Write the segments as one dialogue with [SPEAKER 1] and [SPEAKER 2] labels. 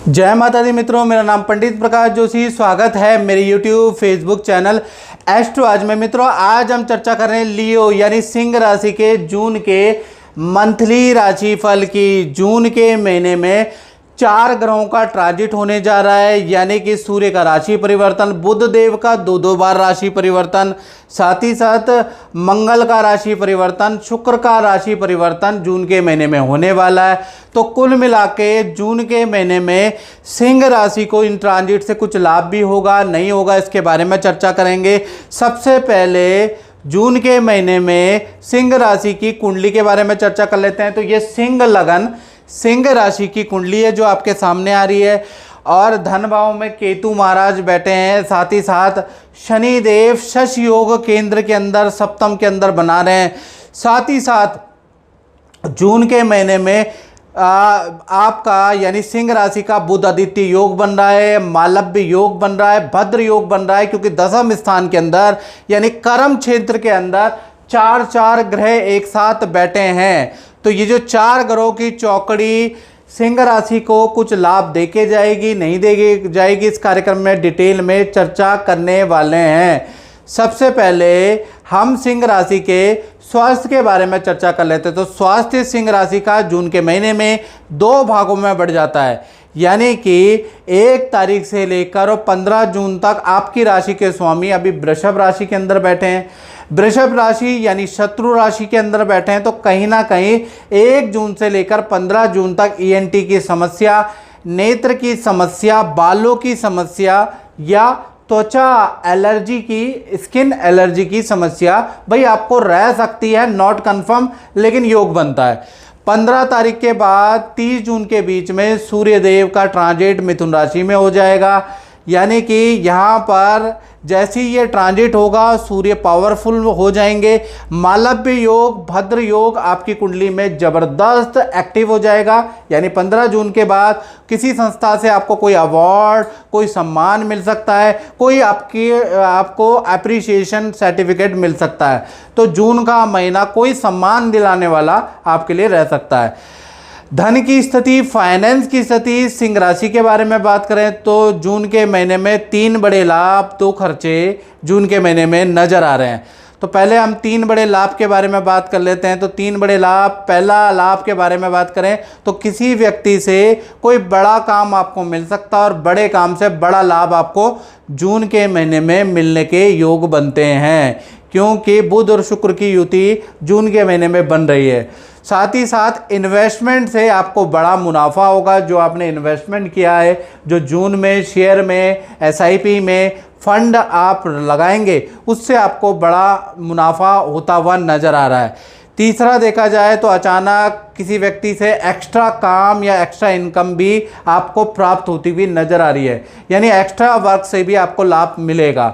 [SPEAKER 1] जय माता दी मित्रों, मेरा नाम पंडित प्रकाश जोशी। स्वागत है मेरे YouTube फेसबुक चैनल एस्ट्रो आज में। मित्रों, आज हम चर्चा कर रहे हैं लियो यानी सिंह राशि के जून के मंथली राशिफल की। जून के महीने में 4 ग्रहों का ट्रांजिट होने जा रहा है, यानी कि सूर्य का राशि परिवर्तन, बुध देव का दो बार राशि परिवर्तन, साथ ही साथ मंगल का राशि परिवर्तन, शुक्र का राशि परिवर्तन जून के महीने में होने वाला है। तो कुल मिला के जून के महीने में सिंह राशि को इन ट्रांजिट से कुछ लाभ भी होगा, नहीं होगा, इसके बारे में चर्चा करेंगे। सबसे पहले जून के महीने में सिंह राशि की कुंडली के बारे में चर्चा कर लेते हैं। तो ये सिंह लगन सिंह राशि की कुंडली है जो आपके सामने आ रही है, और धन भाव में केतु महाराज बैठे हैं, साथ ही साथ शनि देव शश योग केंद्र के अंदर सप्तम के अंदर बना रहे हैं। साथ ही साथ जून के महीने में आपका यानी सिंह राशि का बुध आदित्य योग बन रहा है, मालव्य योग बन रहा है, भद्र योग बन रहा है, क्योंकि दशम स्थान के अंदर यानी कर्म क्षेत्र के अंदर 4 ग्रह एक साथ बैठे हैं। तो ये जो 4 ग्रहों की चौकड़ी सिंह राशि को कुछ लाभ देके जाएगी, नहीं देगी जाएगी, इस कार्यक्रम में डिटेल में चर्चा करने वाले हैं। सबसे पहले हम सिंह राशि के स्वास्थ्य के बारे में चर्चा कर लेते हैं। तो स्वास्थ्य सिंह राशि का जून के महीने में 2 भागों में बढ़ जाता है, यानी कि 1 तारीख से लेकर और 15 जून तक आपकी राशि के स्वामी अभी वृषभ राशि के अंदर बैठे हैं। वृषभ राशि यानी शत्रु राशि के अंदर बैठे हैं। तो कहीं ना कहीं 1 जून से लेकर 15 जून तक ईएनटी की समस्या, नेत्र की समस्या, बालों की समस्या या त्वचा एलर्जी की, स्किन एलर्जी की समस्या भाई आपको रह सकती है। नॉट कंफर्म, लेकिन योग बनता है। 15 तारीख के बाद 30 जून के बीच में सूर्य देव का ट्रांजिट मिथुन राशि में हो जाएगा, यानी कि यहाँ पर जैसे ही ये ट्रांजिट होगा सूर्य पावरफुल हो जाएंगे। मालव्य योग, भद्र योग आपकी कुंडली में ज़बरदस्त एक्टिव हो जाएगा, यानी 15 जून के बाद किसी संस्था से आपको कोई अवार्ड, कोई सम्मान मिल सकता है, कोई आपको अप्रिसिएशन सर्टिफिकेट मिल सकता है। तो जून का महीना कोई सम्मान दिलाने वाला आपके लिए रह सकता है। धन की स्थिति, फाइनेंस की स्थिति, सिंह राशि के बारे में बात करें तो जून के महीने में 3 बड़े लाभ, 2 खर्चे जून के महीने में नजर आ रहे हैं। तो पहले हम 3 बड़े लाभ के बारे में बात कर लेते हैं। तो 3 बड़े लाभ, पहला लाभ के बारे में बात करें तो किसी व्यक्ति से कोई बड़ा काम आपको मिल सकता है, और बड़े काम से बड़ा लाभ आपको जून के महीने में मिलने के योग बनते हैं, क्योंकि बुध और शुक्र की युति जून के महीने में बन रही है। साथ ही साथ इन्वेस्टमेंट से आपको बड़ा मुनाफा होगा। जो आपने इन्वेस्टमेंट किया है, जो जून में शेयर में, एसआईपी में फंड आप लगाएंगे, उससे आपको बड़ा मुनाफा होता हुआ नज़र आ रहा है। तीसरा देखा जाए तो अचानक किसी व्यक्ति से एक्स्ट्रा काम या एक्स्ट्रा इनकम भी आपको प्राप्त होती हुई नज़र आ रही है, यानी एक्स्ट्रा वर्क से भी आपको लाभ मिलेगा।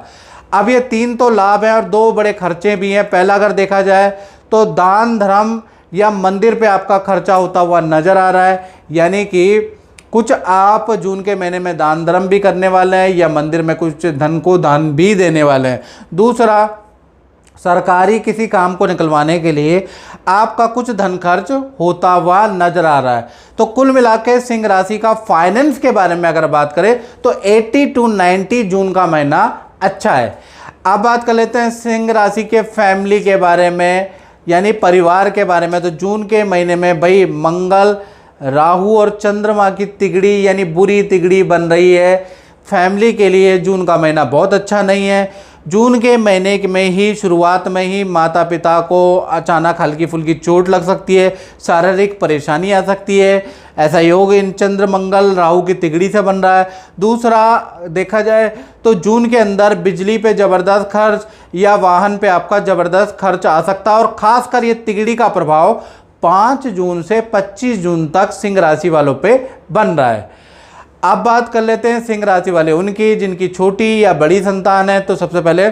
[SPEAKER 1] अब ये 3 तो लाभ हैं और 2 बड़े खर्चे भी हैं। पहला अगर देखा जाए तो दान धर्म या मंदिर पे आपका खर्चा होता हुआ नज़र आ रहा है, यानी कि कुछ आप जून के महीने में दान धर्म भी करने वाले हैं या मंदिर में कुछ धन को दान भी देने वाले हैं। दूसरा, सरकारी किसी काम को निकलवाने के लिए आपका कुछ धन खर्च होता हुआ नजर आ रहा है। तो कुल मिलाकर सिंह राशि का फाइनेंस के बारे में अगर बात करें तो 80 to 90 जून का महीना अच्छा है। अब बात कर लेते हैं सिंह राशि के फैमिली के बारे में, यानी परिवार के बारे में। तो जून के महीने में भाई मंगल, राहु और चंद्रमा की तिगड़ी यानी बुरी तिगड़ी बन रही है। फैमिली के लिए जून का महीना बहुत अच्छा नहीं है। जून के महीने में ही शुरुआत में ही माता पिता को अचानक हल्की फुल्की चोट लग सकती है, शारीरिक परेशानी आ सकती है। ऐसा योग इन चंद्र मंगल राहु की तिगड़ी से बन रहा है। दूसरा देखा जाए तो जून के अंदर बिजली पे ज़बरदस्त खर्च या वाहन पे आपका ज़बरदस्त खर्च आ सकता है, और ख़ासकर ये तिगड़ी का प्रभाव 5 जून से 25 जून तक सिंह राशि वालों पे बन रहा है। अब बात कर लेते हैं सिंह राशि वाले उनकी जिनकी छोटी या बड़ी संतान है। तो सबसे पहले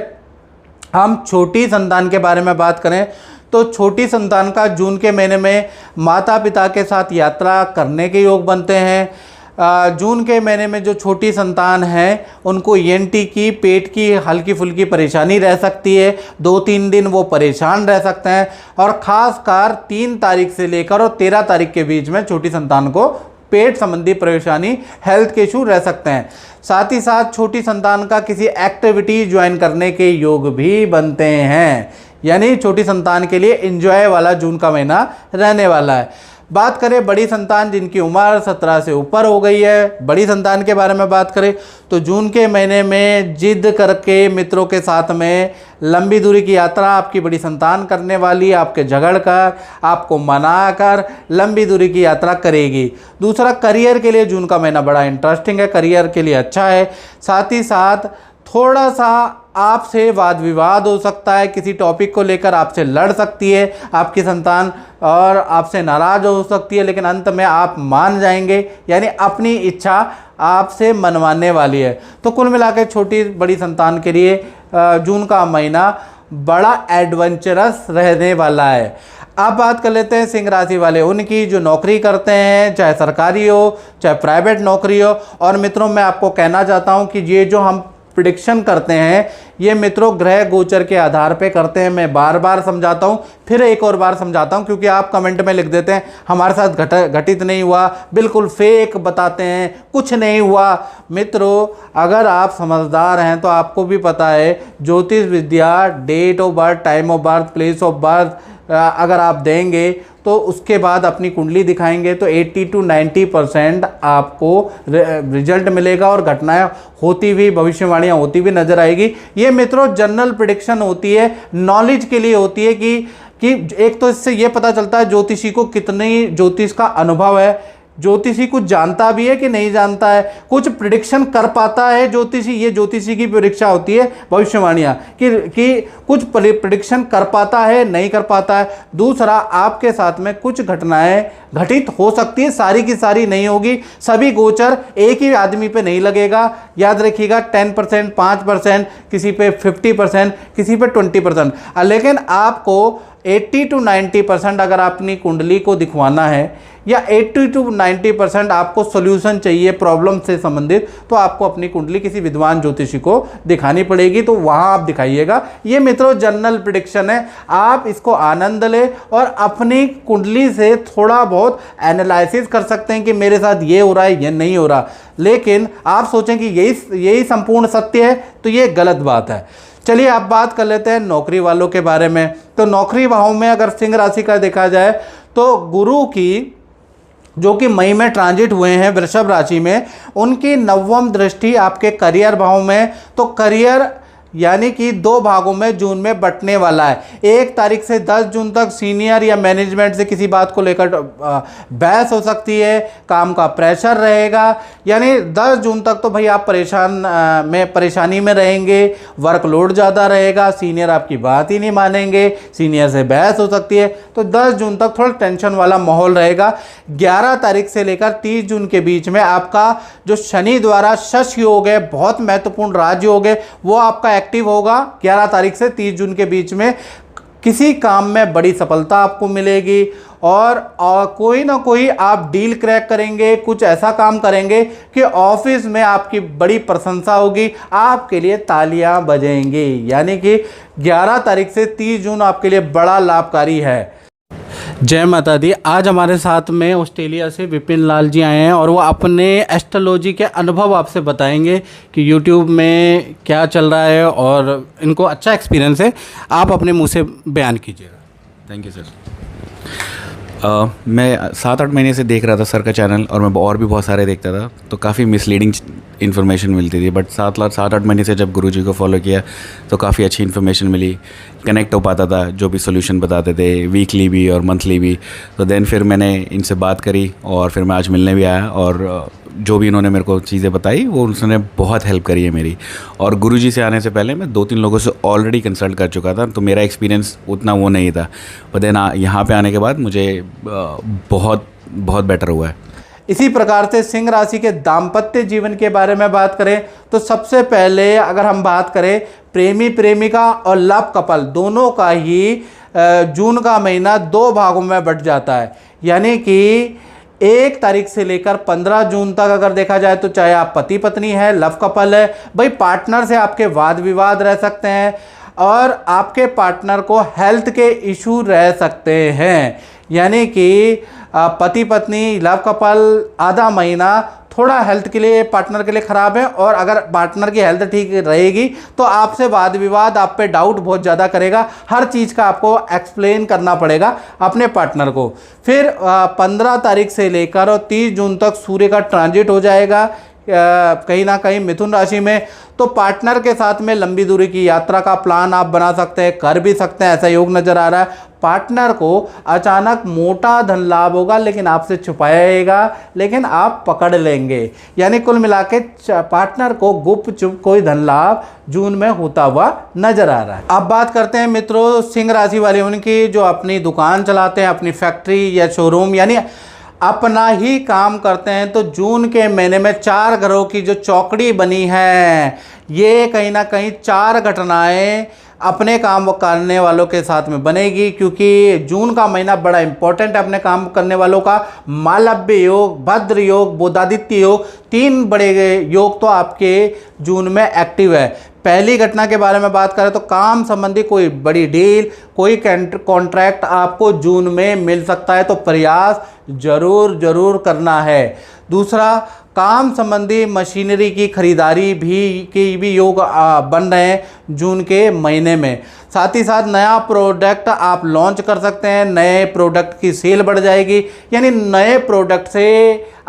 [SPEAKER 1] हम छोटी संतान के बारे में बात करें तो छोटी संतान का जून के महीने में माता पिता के साथ यात्रा करने के योग बनते हैं। जून के महीने में जो छोटी संतान है उनको ईएनटी की, पेट की हल्की फुल्की परेशानी रह सकती है। 2-3 दिन वो परेशान रह सकते हैं, और ख़ासकर 3 तारीख से लेकर और 13 तारीख के बीच में छोटी संतान को पेट संबंधी परेशानी, हेल्थ के इशू रह सकते हैं। साथ ही साथ छोटी संतान का किसी एक्टिविटी ज्वाइन करने के योग भी बनते हैं, यानी छोटी संतान के लिए एंजॉय वाला जून का महीना रहने वाला है। बात करें बड़ी संतान जिनकी उम्र 17 से ऊपर हो गई है, बड़ी संतान के बारे में बात करें तो जून के महीने में जिद करके मित्रों के साथ में लंबी दूरी की यात्रा आपकी बड़ी संतान करने वाली, आपके झगड़ कर, आपको मना कर लंबी दूरी की यात्रा करेगी। दूसरा, करियर के लिए जून का महीना बड़ा इंटरेस्टिंग है, करियर के लिए अच्छा है। साथ ही साथ थोड़ा सा आपसे वाद विवाद हो सकता है, किसी टॉपिक को लेकर आपसे लड़ सकती है आपकी संतान और आपसे नाराज़ हो सकती है, लेकिन अंत में आप मान जाएंगे, यानी अपनी इच्छा आपसे मनवाने वाली है। तो कुल मिलाकर छोटी बड़ी संतान के लिए जून का महीना बड़ा एडवेंचरस रहने वाला है। अब बात कर लेते हैं सिंह राशि वाले उनकी जो नौकरी करते हैं, चाहे सरकारी हो चाहे प्राइवेट नौकरी हो। और मित्रों, मैं आपको कहना चाहता हूं कि ये जो हम प्रिडिक्शन करते हैं ये मित्रों ग्रह गोचर के आधार पे करते हैं। मैं बार बार समझाता हूँ, फिर एक और बार समझाता हूँ, क्योंकि आप कमेंट में लिख देते हैं हमारे साथ घटित नहीं हुआ, बिल्कुल फेक बताते हैं, कुछ नहीं हुआ। मित्रों, अगर आप समझदार हैं तो आपको भी पता है ज्योतिष विद्या, date of birth, time of birth, place of birth अगर आप देंगे तो उसके बाद अपनी कुंडली दिखाएंगे तो 80 to 90% आपको रिजल्ट मिलेगा और घटनाएं होती हुई, भविष्यवाणियां होती हुई नजर आएगी। ये मित्रों जनरल प्रेडिक्शन होती है, नॉलेज के लिए होती है कि एक तो इससे ये पता चलता है ज्योतिषी को कितनी ज्योतिष का अनुभव है, ज्योतिषी कुछ जानता भी है कि नहीं जानता है, कुछ प्रिडिक्शन कर पाता है ज्योतिषी। ये ज्योतिषी की परीक्षा होती है, भविष्यवाणियाँ कि कुछ प्रिडिक्शन कर पाता है, नहीं कर पाता है। दूसरा, आपके साथ में कुछ घटनाएं घटित हो सकती है, सारी की सारी नहीं होगी। सभी गोचर एक ही आदमी पे नहीं लगेगा, याद रखिएगा। 10%, 5%, किसी पे 50%, किसी पे 20%। लेकिन आपको 80 to 90% अगर अपनी कुंडली को दिखवाना है या 80 to 90% आपको सॉल्यूशन चाहिए प्रॉब्लम से संबंधित, तो आपको अपनी कुंडली किसी विद्वान ज्योतिषी को दिखानी पड़ेगी, तो वहाँ आप दिखाइएगा। ये मित्रों जनरल प्रेडिक्शन है, आप इसको आनंद ले और अपनी कुंडली से थोड़ा बहुत एनालिसिस कर सकते हैं कि मेरे साथ ये हो रहा है, ये नहीं हो रहा। लेकिन आप सोचें कि यही संपूर्ण सत्य है, तो ये गलत बात है। चलिए अब बात कर लेते हैं नौकरी वालों के बारे में। तो नौकरी भाव में अगर सिंह राशि का देखा जाए तो गुरु की जो कि मई में ट्रांजिट हुए हैं वृषभ राशि में, उनकी 9वीं दृष्टि आपके करियर भाव में, तो करियर यानी कि 2 भागों में जून में बंटने वाला है। 1 तारीख से 10 जून तक सीनियर या मैनेजमेंट से किसी बात को लेकर बहस हो सकती है, काम का प्रेशर रहेगा, यानी 10 जून तक तो भाई आप परेशानी में रहेंगे, वर्कलोड ज़्यादा रहेगा, सीनियर आपकी बात ही नहीं मानेंगे, सीनियर से बहस हो सकती है। तो 10 जून तक थोड़ा टेंशन वाला माहौल रहेगा। 11 तारीख से लेकर 30 जून के बीच में आपका जो शनि द्वारा शश योग है, बहुत महत्वपूर्ण राजयोग है, वो आपका एक्टिव होगा। 11 तारीख से 30 जून के बीच में किसी काम में बड़ी सफलता आपको मिलेगी और कोई ना कोई आप डील क्रैक करेंगे, कुछ ऐसा काम करेंगे कि ऑफिस में आपकी बड़ी प्रशंसा होगी, आपके लिए तालियां बजेंगी। यानी कि 11 तारीख से 30 जून आपके लिए बड़ा लाभकारी है। जय माता दी। आज हमारे साथ में ऑस्ट्रेलिया से विपिन लाल जी आए हैं और वो अपने एस्ट्रोलॉजी के अनुभव आपसे बताएंगे कि यूट्यूब में क्या चल रहा है और इनको अच्छा एक्सपीरियंस है। आप अपने मुंह से बयान कीजिएगा।
[SPEAKER 2] Thank you sir. मैं 7-8 महीने से देख रहा था सर का चैनल और मैं और भी बहुत सारे देखता था, तो काफ़ी मिसलीडिंग इन्फॉर्मेशन मिलती थी। बट 7-8 महीने से जब गुरुजी को फॉलो किया तो काफ़ी अच्छी इन्फॉर्मेशन मिली, कनेक्ट हो पाता था, जो भी सोल्यूशन बताते थे वीकली भी और मंथली भी। तो देन फिर मैंने इनसे बात करी और फिर मैं आज मिलने भी आया और जो भी इन्होंने मेरे को चीज़ें बताई वो उन्होंने बहुत हेल्प करी है मेरी। और गुरुजी से आने से पहले मैं 2-3 लोगों से ऑलरेडी कंसल्ट कर चुका था, तो मेरा एक्सपीरियंस उतना वो नहीं था। पर देन यहाँ पे आने के बाद मुझे बहुत बेटर हुआ है।
[SPEAKER 1] इसी प्रकार से सिंह राशि के दाम्पत्य जीवन के बारे में बात करें तो सबसे पहले अगर हम बात करें प्रेमी प्रेमिका और लव कपल दोनों का ही जून का महीना 2 भागों में बंट जाता है। यानी कि 1 तारीख से लेकर 15 जून तक अगर देखा जाए तो चाहे आप पति पत्नी है, लव कपल है, भाई पार्टनर से आपके वाद विवाद रह सकते हैं और आपके पार्टनर को हेल्थ के इशू रह सकते हैं। यानी कि पति पत्नी लव कपल आधा महीना थोड़ा हेल्थ के लिए पार्टनर के लिए ख़राब है, और अगर पार्टनर की हेल्थ ठीक रहेगी तो आपसे वाद विवाद, आप पे डाउट बहुत ज़्यादा करेगा, हर चीज़ का आपको एक्सप्लेन करना पड़ेगा अपने पार्टनर को। फिर 15 तारीख से लेकर और 30 जून तक सूर्य का ट्रांजिट हो जाएगा कहीं ना कहीं मिथुन राशि में। तो पार्टनर के साथ में लंबी दूरी की यात्रा का प्लान आप बना सकते हैं, कर भी सकते हैं, ऐसा योग नज़र आ रहा है। पार्टनर को अचानक मोटा धन लाभ होगा, लेकिन आपसे छुपाएगा, लेकिन आप पकड़ लेंगे। यानी कुल मिला के पार्टनर को गुप्त चुप कोई धन लाभ जून में होता हुआ नजर आ रहा है। अब बात करते हैं मित्रों सिंह राशि वाले उनकी, जो अपनी दुकान चलाते हैं, अपनी फैक्ट्री या शोरूम, यानी अपना ही काम करते हैं। तो जून के महीने में 4 ग्रहों की जो चौकड़ी बनी है, ये कहीं ना कहीं 4 घटनाएं अपने काम करने वालों के साथ में बनेगी, क्योंकि जून का महीना बड़ा इंपॉर्टेंट है अपने काम करने वालों का। मालव्य योग, भद्र योग, बुधादित्य योग, 3 बड़े योग तो आपके जून में एक्टिव है। पहली घटना के बारे में बात करें तो काम संबंधी कोई बड़ी डील, कोई कॉन्ट्रैक्ट आपको जून में मिल सकता है, तो प्रयास जरूर करना है। दूसरा, काम संबंधी मशीनरी की खरीदारी भी योग बन रहे हैं जून के महीने में। साथ ही साथ नया प्रोडक्ट आप लॉन्च कर सकते हैं, नए प्रोडक्ट की सेल बढ़ जाएगी, यानी नए प्रोडक्ट से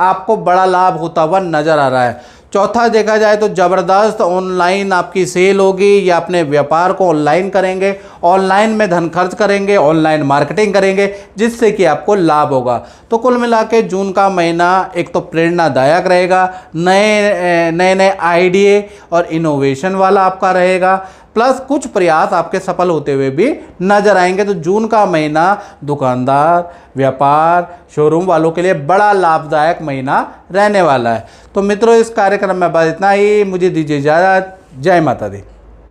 [SPEAKER 1] आपको बड़ा लाभ होता हुआ नज़र आ रहा है। चौथा, देखा जाए तो ज़बरदस्त ऑनलाइन आपकी सेल होगी, या अपने व्यापार को ऑनलाइन करेंगे, ऑनलाइन में धन खर्च करेंगे, ऑनलाइन मार्केटिंग करेंगे, जिससे कि आपको लाभ होगा। तो कुल मिला के जून का महीना एक तो प्रेरणादायक रहेगा, नए आइडिया और इनोवेशन वाला आपका रहेगा, प्लस कुछ प्रयास आपके सफल होते हुए भी नजर आएंगे। तो जून का महीना दुकानदार, व्यापार, शोरूम वालों के लिए बड़ा लाभदायक महीना रहने वाला है। तो मित्रों, इस कार्यक्रम में बस इतना ही। मुझे दीजिए इजाज़त। जय माता दी।